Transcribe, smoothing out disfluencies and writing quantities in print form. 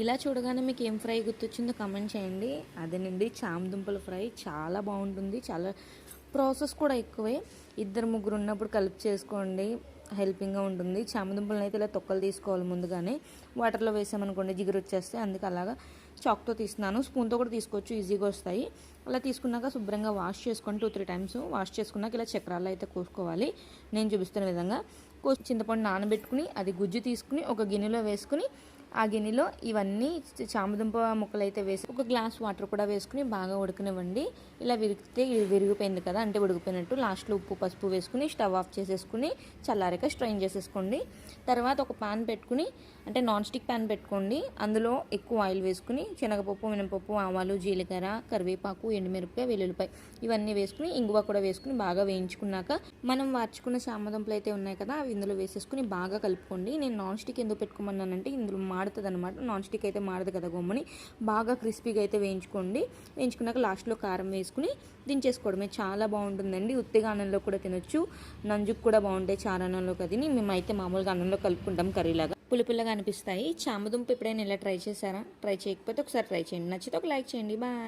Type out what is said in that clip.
ఇలా చూడగానే మీకు ఏం ఫ్రై గుర్తొచ్చిందో కామెంట్ చేయండి. అదేనండి చామదుంపల ఫ్రై. చాలా బాగుంటుంది, చాలా ప్రాసెస్ కూడా ఎక్కువే. ఇద్దరు ముగ్గురు ఉన్నప్పుడు కలిపి చేసుకోండి, హెల్పింగ్గా ఉంటుంది. చామదుంపలను అయితే ఇలా తొక్కలు తీసుకోవాలి ముందుగానే. వాటర్లో వేసామనుకోండి జిగురు వచ్చేస్తే, అందుకే అలాగా చాక్తో తీస్తున్నాను. స్పూన్తో కూడా తీసుకోవచ్చు, ఈజీగా వస్తాయి. అలా తీసుకున్నాక శుభ్రంగా వాష్ చేసుకొని 2-3 టైమ్స్ వాష్ చేసుకున్నాక ఇలా చక్రాలు అయితే కోసుకోవాలి. నేను చూపిస్తున్న విధంగా చింతపండు నానబెట్టుకుని అది గుజ్జు తీసుకుని ఒక గిన్నెలో వేసుకుని, ఆ గిన్నెలో ఇవన్నీ చామదుంప ముక్కలు అయితే వేసి ఒక గ్లాస్ వాటర్ కూడా వేసుకుని బాగా ఉడకనివ్వండి. ఇలా విరిగితే ఇది విరిగిపోయింది కదా అంటే ఉడికిపోయినట్టు. లాస్ట్లో ఉప్పు పసుపు వేసుకుని స్టవ్ ఆఫ్ చేసేసుకుని చల్లారాక స్ట్రైన్ చేసేసుకోండి. తర్వాత ఒక పాన్ పెట్టుకుని, అంటే నాన్ స్టిక్ పాన్ పెట్టుకోండి. అందులో ఎక్కువ ఆయిల్ వేసుకుని శనగపప్పు, మినపప్పు, ఆవాలు, జీలకర్ర, కరివేపాకు, ఎండుమిరపకాయ, వెల్లుల్లిపాయ ఇవన్నీ వేసుకుని ఇంగువ కూడా వేసుకుని బాగా వేయించుకున్నాక మనం వార్చుకున్న చామదుంపలు అయితే ఉన్నాయి కదా అవి ఇందులో వేసేసుకుని బాగా కలుపుకోండి. నేను నాన్ స్టిక్ ఎందుకు పెట్టుకోమన్నానంటే ఇందులో మాడుతుంది అనమాట. నాన్ స్టిక్ అయితే మాడదు కదా గమ్ముని. బాగా క్రిస్పీగా అయితే వేయించుకోండి. వేయించుకున్నాక లాస్ట్లో కారం వేసుకుని దించేసుకోవడమే. చాలా బాగుంటుందండి. ఉత్తిగా అన్నంలో కూడా తినొచ్చు, నంజుకు కూడా బాగుంటాయి చారన్నంలో. కదిని మేమైతే మామూలుగా అన్నంలో కలుపుకుంటాం కర్రీలాగా. పులుపుల్లగా అనిపిస్తాయి. చామదుంప ఎప్పుడైనా ఇలా ట్రై చేశారా? ట్రై చేయకపోతే ఒకసారి ట్రై చేయండి. నచ్చితే ఒక లైక్ చేయండి. బాయ్.